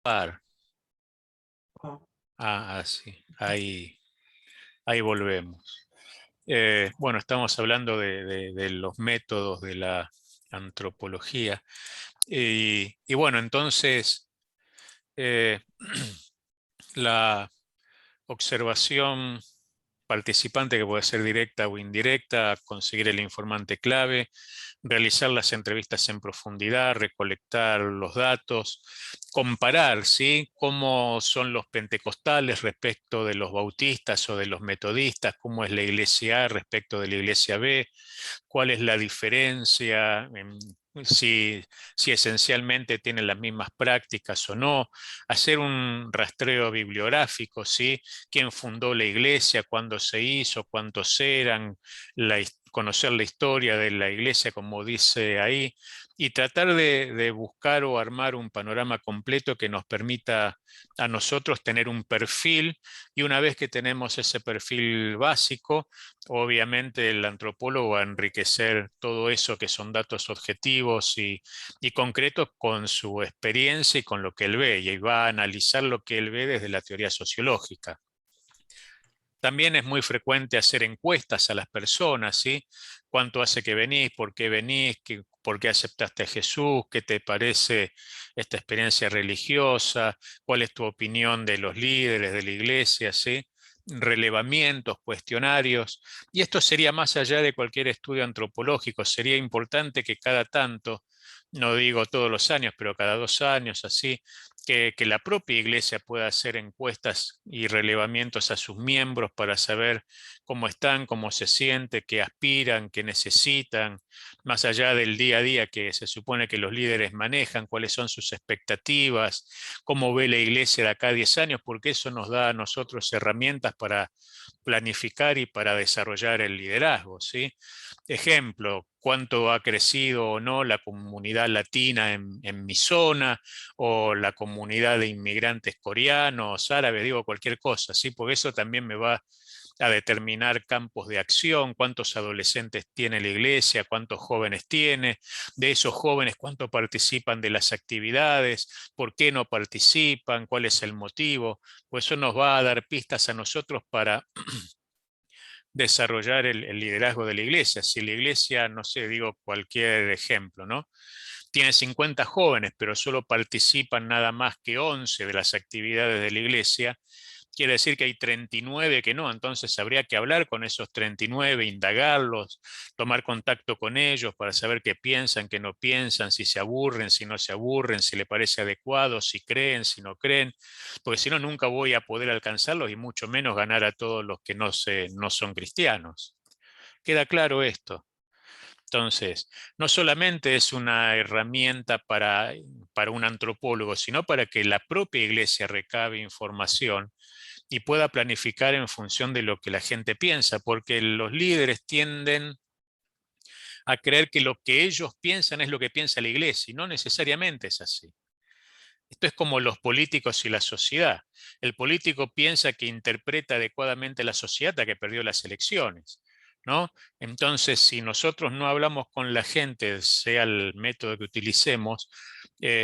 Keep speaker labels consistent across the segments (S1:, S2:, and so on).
S1: Par. Sí, ahí volvemos. Bueno, estamos hablando de los métodos de la antropología. Y bueno, entonces, eh, la observación participante, que puede ser directa o indirecta, conseguir el informante clave, realizar las entrevistas en profundidad, recolectar los datos, comparar, ¿sí? Cómo son los pentecostales respecto de los bautistas o de los metodistas, cómo es la iglesia A respecto de la iglesia B, cuál es la diferencia, si esencialmente tienen las mismas prácticas o no, hacer un rastreo bibliográfico, ¿sí? ¿Quién fundó la iglesia? ¿Cuándo se hizo? ¿Cuántos eran? Conocer la historia de la iglesia, como dice ahí, y tratar de buscar o armar un panorama completo que nos permita a nosotros tener un perfil, y una vez que tenemos ese perfil básico, obviamente el antropólogo va a enriquecer todo eso que son datos objetivos y concretos con su experiencia y con lo que él ve, y va a analizar lo que él ve desde la teoría sociológica. También es muy frecuente hacer encuestas a las personas, ¿sí? ¿Cuánto hace que venís? ¿Por qué venís? ¿Por qué aceptaste a Jesús? ¿Qué te parece esta experiencia religiosa? ¿Cuál es tu opinión de los líderes de la iglesia? ¿Sí? Relevamientos, cuestionarios. Y esto sería más allá de cualquier estudio antropológico. Sería importante que cada tanto, no digo todos los años, pero cada 2 años, así, que la propia iglesia pueda hacer encuestas y relevamientos a sus miembros para saber cómo están, cómo se sienten, qué aspiran, qué necesitan, más allá del día a día que se supone que los líderes manejan, cuáles son sus expectativas, cómo ve la iglesia de acá a 10 años, porque eso nos da a nosotros herramientas para planificar y para desarrollar el liderazgo, ¿sí? Ejemplo, cuánto ha crecido o no la comunidad latina en mi zona, o la comunidad de inmigrantes coreanos, árabes, digo cualquier cosa, ¿sí? Porque eso también me va a determinar campos de acción, cuántos adolescentes tiene la iglesia, cuántos jóvenes tiene, de esos jóvenes cuánto participan de las actividades, por qué no participan, cuál es el motivo. Pues eso nos va a dar pistas a nosotros para desarrollar el liderazgo de la iglesia. Si la iglesia, no sé, digo cualquier ejemplo, ¿no? Tiene 50 jóvenes, pero solo participan nada más que 11 de las actividades de la iglesia, quiere decir que hay 39 que no. Entonces habría que hablar con esos 39, indagarlos, tomar contacto con ellos para saber qué piensan, qué no piensan, si se aburren, si no se aburren, si le parece adecuado, si creen, si no creen, porque si no, nunca voy a poder alcanzarlos y mucho menos ganar a todos los que no son cristianos. ¿Queda claro esto? Entonces, no solamente es una herramienta para un antropólogo, sino para que la propia iglesia recabe información y pueda planificar en función de lo que la gente piensa, porque los líderes tienden a creer que lo que ellos piensan es lo que piensa la iglesia, y no necesariamente es así. Esto es como los políticos y la sociedad. El político piensa que interpreta adecuadamente la sociedad hasta que perdió las elecciones, ¿no? Entonces, si nosotros no hablamos con la gente, sea el método que utilicemos,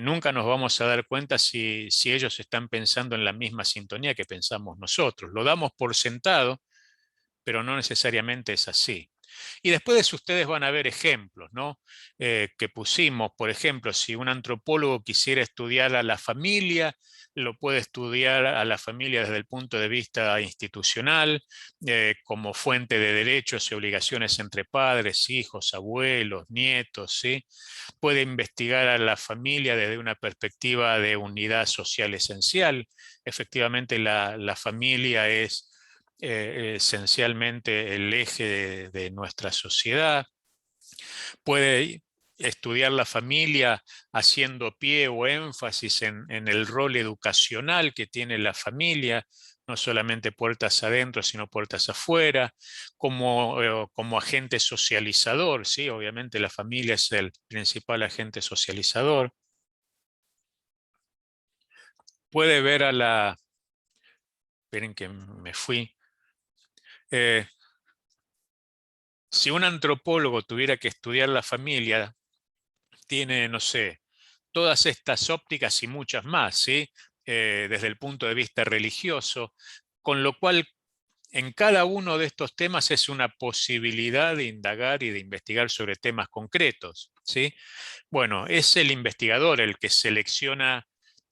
S1: nunca nos vamos a dar cuenta si ellos están pensando en la misma sintonía que pensamos nosotros. Lo damos por sentado, pero no necesariamente es así. Y después de eso ustedes van a ver ejemplos, ¿no? Que pusimos, por ejemplo, si un antropólogo quisiera estudiar a la familia, lo puede estudiar a la familia desde el punto de vista institucional, como fuente de derechos y obligaciones entre padres, hijos, abuelos, nietos, ¿sí? Puede investigar a la familia desde una perspectiva de unidad social esencial. Efectivamente, la familia es esencialmente el eje de nuestra sociedad. Puede estudiar la familia haciendo pie o énfasis en el rol educacional que tiene la familia, no solamente puertas adentro, sino puertas afuera, como agente socializador, ¿sí? Obviamente la familia es el principal agente socializador. Puede ver a la... Esperen que me fui. Eh, si un antropólogo tuviera que estudiar la familia, tiene, no sé, todas estas ópticas y muchas más, ¿sí? Desde el punto de vista religioso, con lo cual en cada uno de estos temas es una posibilidad de indagar y de investigar sobre temas concretos, ¿sí? Bueno, es el investigador el que selecciona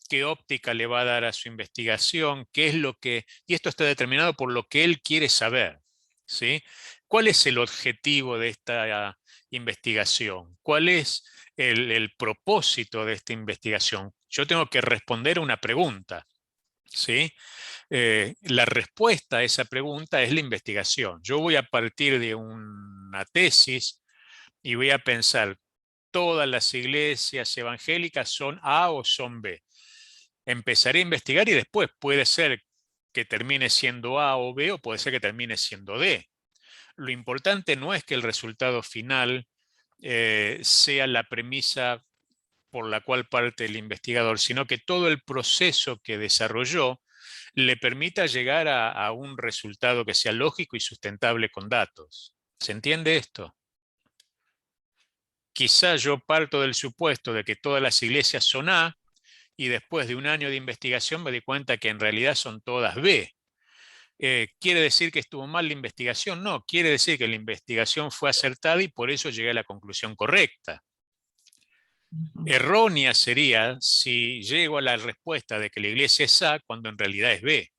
S1: qué óptica le va a dar a su investigación, qué es lo que, y esto está determinado por lo que él quiere saber, ¿sí? ¿Cuál es el objetivo de esta investigación? ¿Cuál es el propósito de esta investigación? Yo tengo que responder una pregunta, ¿sí? La respuesta a esa pregunta es la investigación. Yo voy a partir de una tesis y voy a pensar, ¿todas las iglesias evangélicas son A o son B? Empezaré a investigar y después puede ser que termine siendo A o B o puede ser que termine siendo D. Lo importante no es que el resultado final sea la premisa por la cual parte el investigador, sino que todo el proceso que desarrolló le permita llegar a un resultado que sea lógico y sustentable con datos. ¿Se entiende esto? Quizá yo parto del supuesto de que todas las iglesias son A y después de un año de investigación me di cuenta que en realidad son todas B. ¿Quiere decir que estuvo mal la investigación? No, quiere decir que la investigación fue acertada y por eso llegué a la conclusión correcta.
S2: Ujú.
S1: Errónea sería si llego a la respuesta de que la iglesia es A cuando en realidad es B,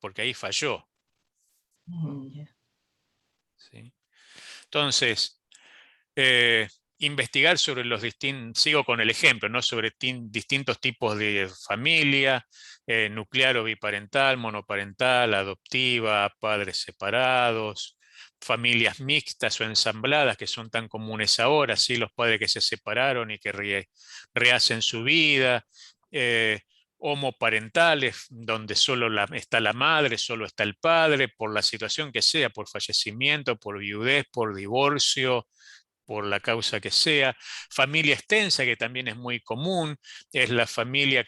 S1: porque ahí falló.
S2: Ya.
S1: ¿Sí? Entonces, eh, investigar sobre los distintos, sigo con el ejemplo, ¿no? Sobre distintos tipos de familia, nuclear o biparental, monoparental, adoptiva, padres separados, familias mixtas o ensambladas que son tan comunes ahora, ¿sí? Los padres que se separaron y que rehacen su vida, eh, homoparentales, donde solo está la madre, solo está el padre, por la situación que sea, por fallecimiento, por viudez, por divorcio, por la causa que sea. Familia extensa, que también es muy común, es la familia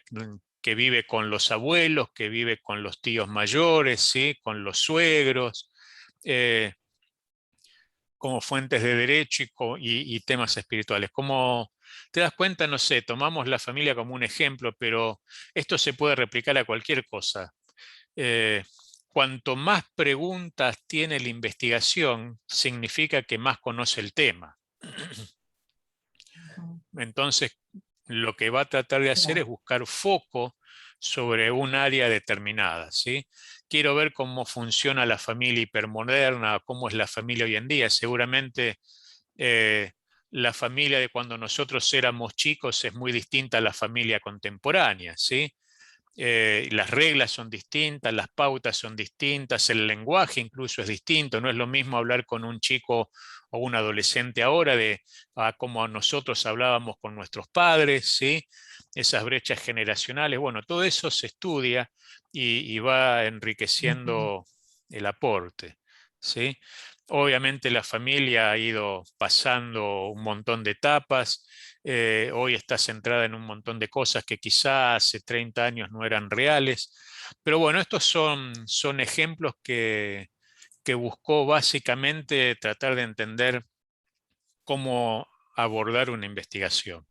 S1: que vive con los abuelos, que vive con los tíos mayores, ¿sí? Con los suegros, eh, como fuentes de derecho y temas espirituales. Como te das cuenta, no sé, tomamos la familia como un ejemplo, pero esto se puede replicar a cualquier cosa. Eh, Cuanto más preguntas tiene la investigación, significa que más conoce el tema.
S2: Ujú.
S1: Entonces, lo que va a tratar de hacer es
S2: Claro.
S1: buscar foco sobre un área determinada, ¿sí? Quiero ver cómo funciona la familia hipermoderna, cómo es la familia hoy en día. Seguramente eh, la familia de cuando nosotros éramos chicos es muy distinta a la familia contemporánea, ¿sí? Las reglas son distintas, las pautas son distintas, el lenguaje incluso es distinto. No es lo mismo hablar con un chico o un adolescente ahora de como nosotros hablábamos con nuestros padres, ¿sí? Esas brechas generacionales. Bueno, todo eso se estudia y va
S2: Ujú.
S1: enriqueciendo el aporte, ¿sí? Obviamente la familia ha ido pasando un montón de etapas. Hoy está centrada en un montón de cosas que quizá hace 30 años no eran reales. Pero bueno, estos son ejemplos que buscó básicamente tratar de entender cómo abordar una investigación.
S2: Ujú.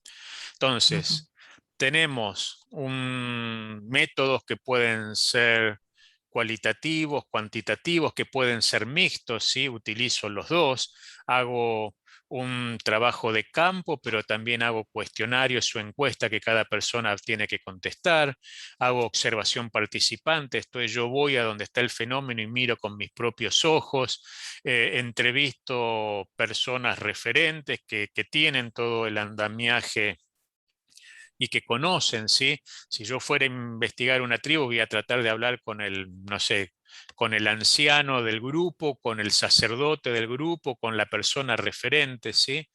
S1: Entonces, tenemos métodos que pueden ser cualitativos, cuantitativos, que pueden ser mixtos, ¿sí? Utilizo los dos, hago un trabajo de campo, pero también hago cuestionarios o encuesta que cada persona tiene que contestar, hago observación participante, esto es, yo voy a donde está el fenómeno y miro con mis propios ojos, entrevisto personas referentes que tienen todo el andamiaje y que conocen, ¿sí? Si yo fuera a investigar una tribu, voy a tratar de hablar con el, no sé, con el anciano del grupo, con el sacerdote del grupo, con la persona referente, ¿sí?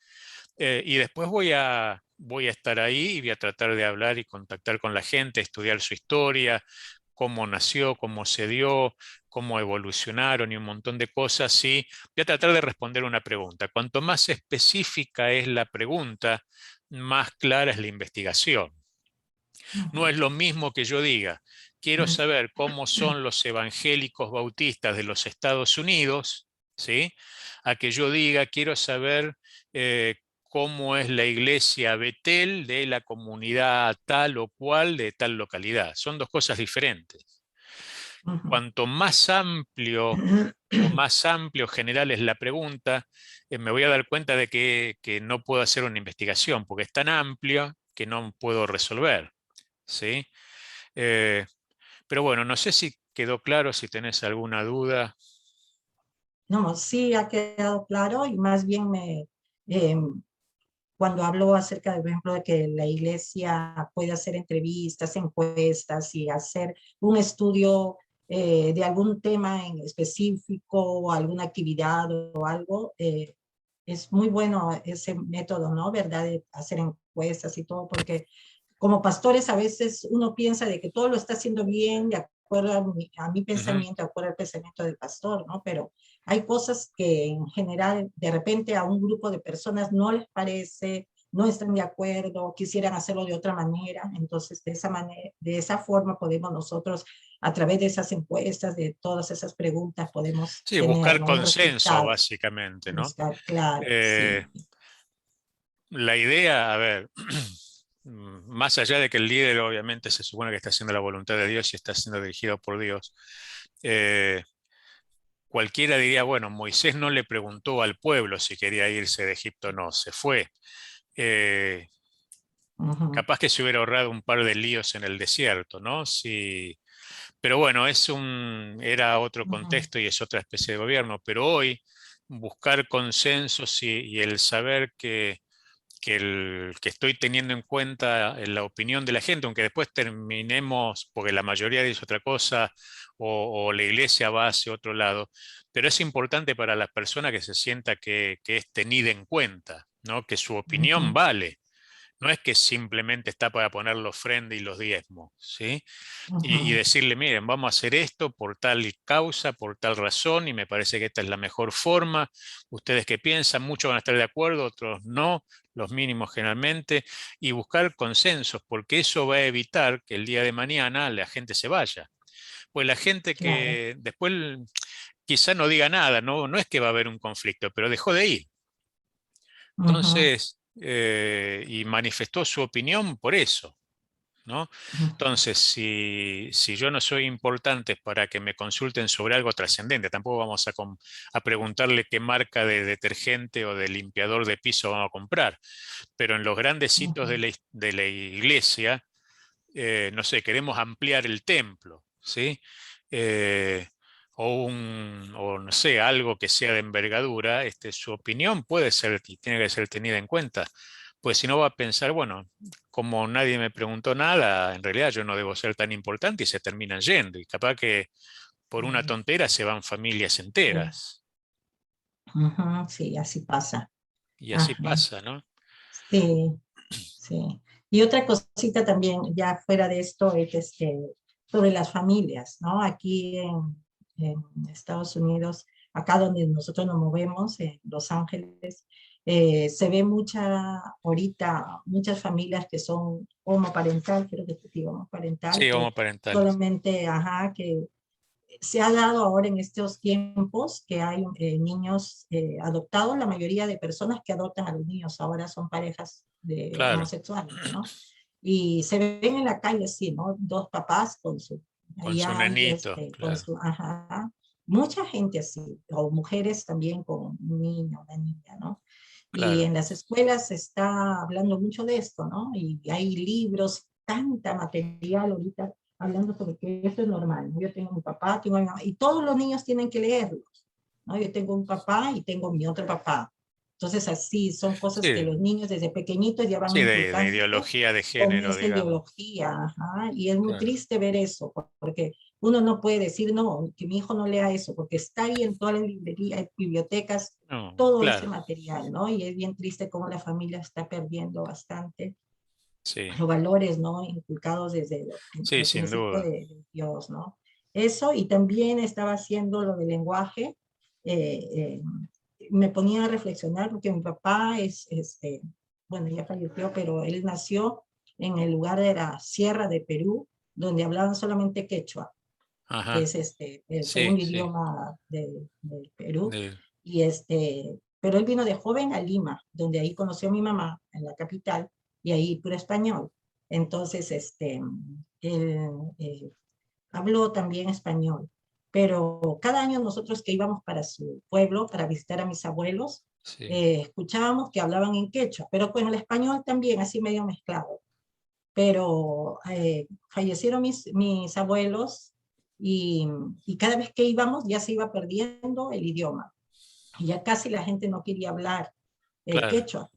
S1: Y después voy a estar ahí y voy a tratar de hablar y contactar con la gente, estudiar su historia, cómo nació, cómo se dio, cómo evolucionaron y un montón de cosas, ¿sí? Voy a tratar de responder una pregunta. Cuanto más específica es la pregunta, más clara es la investigación. No
S2: Ujú.
S1: es lo mismo que yo diga, quiero saber cómo son los evangélicos bautistas de los Estados Unidos, ¿sí? A que yo diga, quiero saber cómo es la iglesia Betel de la comunidad tal o cual de tal localidad. Son dos cosas diferentes.
S2: ujú.
S1: Cuanto más amplio o más amplio general es la pregunta, me voy a dar cuenta de que no puedo hacer una investigación, porque es tan amplio que no puedo resolver, ¿sí? Eh, pero bueno, no sé si quedó claro, si tenés alguna duda.
S2: No, sí ha quedado claro y más bien cuando habló acerca, por ejemplo, de que la iglesia puede hacer entrevistas, encuestas y hacer un estudio de algún tema en específico o alguna actividad o algo, es muy bueno ese método, ¿no? ¿Verdad? De hacer encuestas y todo, porque como pastores a veces uno piensa de que todo lo está haciendo bien, de acuerdo a mi
S1: Ujú.
S2: pensamiento, de acuerdo al pensamiento del pastor, ¿no? Pero hay cosas que en general de repente a un grupo de personas no les parece, no están de acuerdo, quisieran hacerlo de otra manera. Entonces, de esa manera, de esa forma podemos nosotros, a través de esas encuestas, de todas esas preguntas, podemos
S1: Sí,
S2: tener,
S1: buscar
S2: ¿no? Un
S1: consenso,
S2: resultado.
S1: básicamente, ¿no?
S2: Buscar, claro,
S1: Eh,
S2: sí.
S1: la idea, a ver, más allá de que el líder obviamente se supone que está haciendo la voluntad de Dios y está siendo dirigido por Dios, eh, cualquiera diría, bueno, Moisés no le preguntó al pueblo si quería irse de Egipto o no, se fue. Eh,
S2: Ujú,
S1: Capaz que se hubiera ahorrado un par de líos en el desierto, ¿no? Pero bueno, era otro
S2: ujú,
S1: contexto y es otra especie de gobierno, pero hoy buscar consensos y el saber que estoy teniendo en cuenta la opinión de la gente, aunque después terminemos, porque la mayoría dice otra cosa, o la iglesia va hacia otro lado, pero es importante para la persona que se sienta que es tenida en cuenta, ¿no? Que su opinión
S2: ujú,
S1: vale. No es que simplemente está para poner los ofrenda y los diezmos, ¿sí? Y
S2: ujú,
S1: decirle, miren, vamos a hacer esto por tal causa, por tal razón, y me parece que esta es la mejor forma. Ustedes que piensan, muchos van a estar de acuerdo, otros no, los mínimos generalmente, y buscar consensos, porque eso va a evitar que el día de mañana la gente se vaya. Pues la gente
S2: claro.
S1: que después quizá no diga nada, no es que va a haber un conflicto, pero dejó de ir.
S2: Ujú,
S1: Entonces, y manifestó su opinión por eso. ¿No?
S2: ujú,
S1: Entonces, si yo no soy importante para que me consulten sobre algo trascendente, tampoco vamos a preguntarle qué marca de detergente o de limpiador de piso vamos a comprar, pero en los grandes sitios
S2: ujú,
S1: de la iglesia, no sé, queremos ampliar el templo, ¿sí? Eh, o no sé, algo que sea de envergadura, su opinión puede ser y tiene que ser tenida en cuenta. Pues si no va a pensar, bueno, como nadie me preguntó nada, en realidad yo no debo ser tan importante y se terminan yendo. Y capaz que por una
S2: ujú,
S1: tontera se van familias
S2: sí,
S1: enteras.
S2: ujú, sí, así pasa.
S1: Y así
S2: Ajá,
S1: pasa, ¿no?
S2: sí, sí. Y otra cosita también, ya fuera de esto, es sobre las familias, ¿no? Aquí en Estados Unidos, acá donde nosotros nos movemos, en Los Ángeles, se ve ahorita, muchas familias que son homoparental, creo que te digo, homoparental,
S1: Sí,
S2: que
S1: homoparentales.
S2: solamente, ajá, que se ha dado ahora en estos tiempos que hay niños adoptados, la mayoría de personas que adoptan a los niños ahora son parejas de
S1: Claro,
S2: homosexuales, ¿no? Y se ven en la calle así, ¿no? Dos papás
S1: con
S2: ahí
S1: su
S2: hay
S1: nenito,
S2: con
S1: claro,
S2: su, ajá, mucha gente así, o mujeres también con un niño, una niña, ¿no? Y
S1: claro.
S2: en las escuelas se está hablando mucho de esto, ¿no? Y hay libros, tanta material ahorita hablando sobre que esto es normal, ¿no? Yo tengo mi papá, tengo mi mamá, y todos los niños tienen que leerlos, ¿no? Yo tengo un papá y tengo mi otro papá. Entonces, así son cosas que
S1: Sí,
S2: los niños desde pequeñitos ya van
S1: sí, de
S2: inculcando
S1: ideología de
S2: con
S1: género,
S2: esa
S1: digamos.
S2: ideología, ajá, y es muy
S1: Claro.
S2: triste ver eso, porque uno no puede decir, no, que mi hijo no lea eso, porque está ahí en todas las librerías, bibliotecas,
S1: No,
S2: todo ese
S1: claro,
S2: material, ¿no? Y es bien triste cómo la familia está perdiendo bastante
S1: sí,
S2: los valores, ¿no? Inculcados desde
S1: sí,
S2: el
S1: sin
S2: principio
S1: duda.
S2: de Dios, ¿no? Eso, y también estaba haciendo lo del lenguaje, eh, eh, me ponía a reflexionar porque mi papá bueno, ya falleció, pero él nació en el lugar de la Sierra de Perú, donde hablaban solamente quechua, que
S1: Ajá,
S2: es el
S1: sí,
S2: segundo
S1: sí.
S2: idioma del Perú.
S1: de-
S2: Y pero él vino de joven a Lima, donde ahí conoció a mi mamá, en la capital, y ahí puro español. Entonces, él habló también español. Pero cada año nosotros que íbamos para su pueblo, para visitar a mis abuelos,
S1: sí,
S2: escuchábamos que hablaban en quechua, pero con el español también, así medio mezclado. Pero fallecieron mis abuelos y cada vez que íbamos ya se iba perdiendo el idioma. Y ya casi la gente no quería hablar el
S1: claro,
S2: quechua.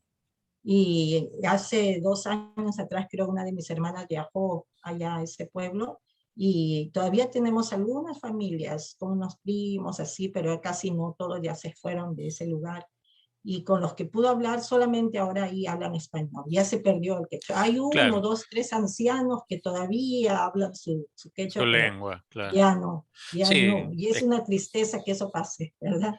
S2: Y hace 2 años atrás, creo, una de mis hermanas viajó allá a ese pueblo y todavía tenemos algunas familias con unos primos así, pero casi no todos ya se fueron de ese lugar. Y con los que pudo hablar, solamente ahora ahí hablan español. Ya se perdió el quechua. Hay uno,
S1: claro,
S2: dos, tres ancianos que todavía hablan su
S1: su
S2: quechua, pero
S1: lengua, claro.
S2: ya no, ya
S1: Sí,
S2: no. Y es una tristeza que eso pase, ¿verdad?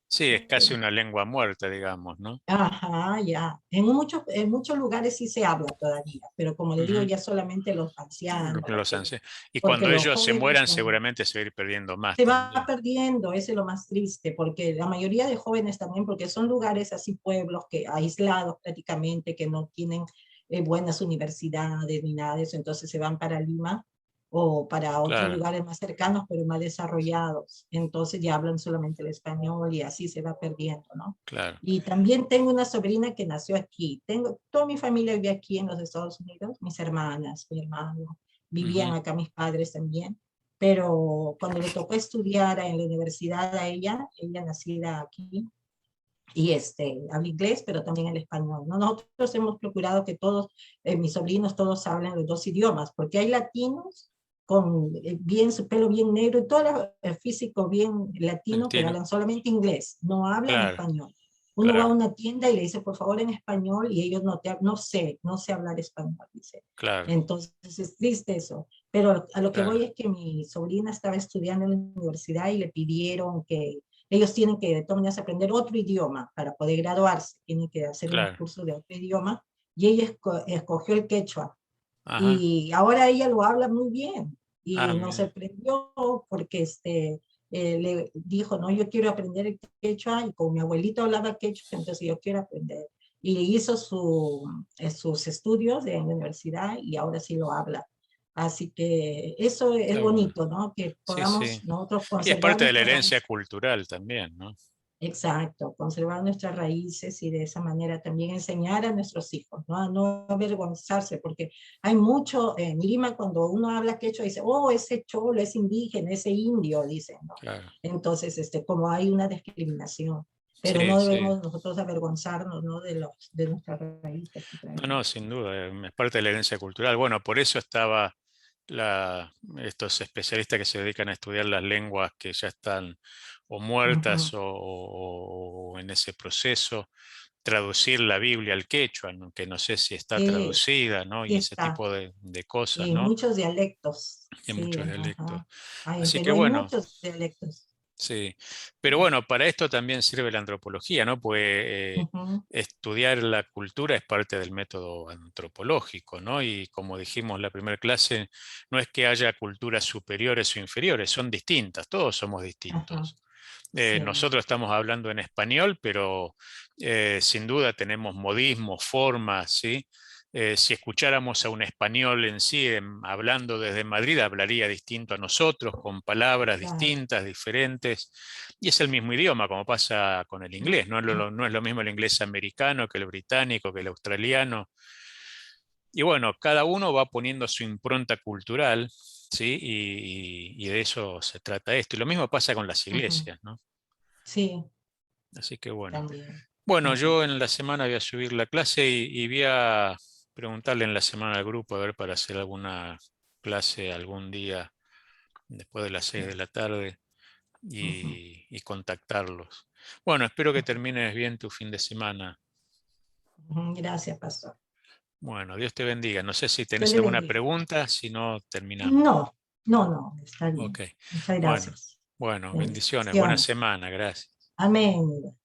S1: sí, es casi una lengua muerta, digamos, ¿no?
S2: Ajá, ya. En muchos lugares sí se habla todavía, pero como le digo,
S1: Ujú.
S2: ya solamente los ancianos,
S1: Los ancianos. Y
S2: porque
S1: cuando
S2: los
S1: ellos se
S2: jóvenes
S1: mueran,
S2: no.
S1: seguramente se va a ir perdiendo más
S2: Se va
S1: también.
S2: perdiendo, eso es lo más triste, porque la mayoría de jóvenes también, porque son lugares así, pueblos que aislados prácticamente, que no tienen buenas universidades ni nada de eso, entonces se van para Lima o para otros
S1: Claro,
S2: lugares más cercanos, pero más desarrollados. Entonces ya hablan solamente el español y así se va perdiendo, ¿no?
S1: claro.
S2: Y también tengo una sobrina que nació aquí. Toda mi familia vive aquí en los Estados Unidos, mis hermanas, mi hermano, vivían
S1: Ujú.
S2: acá mis padres también, pero cuando le tocó estudiar en la universidad a ella nacida aquí, y habla inglés, pero también el español, ¿no? Nosotros hemos procurado que todos, mis sobrinos, todos hablen los dos idiomas, porque hay latinos con bien su pelo bien negro y todo el físico bien latino, pero
S1: Latino.
S2: hablan solamente inglés, no hablan
S1: Claro,
S2: español. Uno va a
S1: claro,
S2: una tienda y le dice, por favor, en español, y ellos no sé hablar español, dice.
S1: claro,
S2: Entonces es triste eso. Pero a lo que
S1: claro,
S2: voy es que mi sobrina estaba estudiando en la universidad y le pidieron que ellos tienen que de todas maneras aprender otro idioma para poder graduarse, tienen que hacer unos
S1: claro.
S2: cursos de otro idioma, y ella escogió el quechua,
S1: Ajá.
S2: y ahora ella lo habla muy bien,
S1: Ah,
S2: y nos
S1: mira,
S2: sorprendió porque le dijo, no, yo quiero aprender el quechua, y con mi abuelito hablaba quechua, entonces yo quiero aprender. Y hizo sus estudios en la universidad y ahora sí lo habla. Así que eso es
S1: está bueno.
S2: bonito, ¿no? Que
S1: Sí, sí.
S2: podamos nosotros
S1: Y es
S2: conservar
S1: parte de la
S2: nuestras
S1: herencia
S2: raíces.
S1: cultural también, ¿no?
S2: Exacto, conservar nuestras raíces y de esa manera también enseñar a nuestros hijos, ¿no? A no avergonzarse, porque hay mucho, en Lima cuando uno habla quechua dice, oh, ese cholo, ese indígena, ese indio, dicen, ¿no?
S1: Claro.
S2: Entonces, como hay una discriminación, pero
S1: Sí,
S2: no
S1: sí.
S2: debemos nosotros avergonzarnos, ¿no? De nuestras raíces que
S1: No, no,
S2: traemos.
S1: sin duda, es parte de la herencia cultural. Bueno, por eso estaba estos especialistas que se dedican a estudiar las lenguas que ya están o muertas
S2: Ujú.
S1: o en ese proceso, traducir la Biblia al quechua, ¿no? Que no sé si está
S2: Sí,
S1: traducida, ¿no?
S2: sí
S1: Y ese
S2: está.
S1: tipo de cosas,
S2: Y
S1: ¿no?
S2: muchos dialectos,
S1: En muchos
S2: sí,
S1: dialectos.
S2: ajá. Ay, en
S1: Así que
S2: Perú hay
S1: bueno.
S2: muchos dialectos.
S1: Sí, pero bueno, para esto también sirve la antropología, ¿no? Pues
S2: Ujú.
S1: estudiar la cultura es parte del método antropológico, ¿no? Y como dijimos en la primera clase, no es que haya culturas superiores o inferiores, son distintas, todos somos
S2: Ajá,
S1: distintos.
S2: sí.
S1: Nosotros estamos hablando en español, pero sin duda tenemos modismos, formas, ¿sí? Si escucháramos a un español en sí hablando desde Madrid, hablaría distinto a nosotros, con palabras
S2: Claro.
S1: distintas, diferentes, y es el mismo idioma, como pasa con el inglés. No es lo mismo el inglés americano que el británico, que el australiano. Y bueno, cada uno va poniendo su impronta cultural, ¿sí? Y de eso se trata esto. Y lo mismo pasa con las
S2: Ujú.
S1: iglesias, ¿no?
S2: Sí,
S1: Así que bueno.
S2: también.
S1: Bueno,
S2: Ujú.
S1: yo en la semana voy a subir la clase y voy a preguntarle en la semana al grupo a ver para hacer alguna clase algún día después de las 6 de la tarde
S2: Ujú.
S1: y contactarlos. Bueno, espero que
S2: Ujú.
S1: termines bien tu fin de semana.
S2: Ujú. Gracias, pastor.
S1: Bueno, Dios te bendiga. No sé si
S2: Dios
S1: tenés
S2: le
S1: alguna
S2: bendiga.
S1: pregunta, si no, terminamos.
S2: No, no, está bien.
S1: Ok.
S2: Muchas
S1: Bueno,
S2: gracias.
S1: bueno, bendiciones. Buena
S2: Bendiciones.
S1: semana. Gracias.
S2: Amén.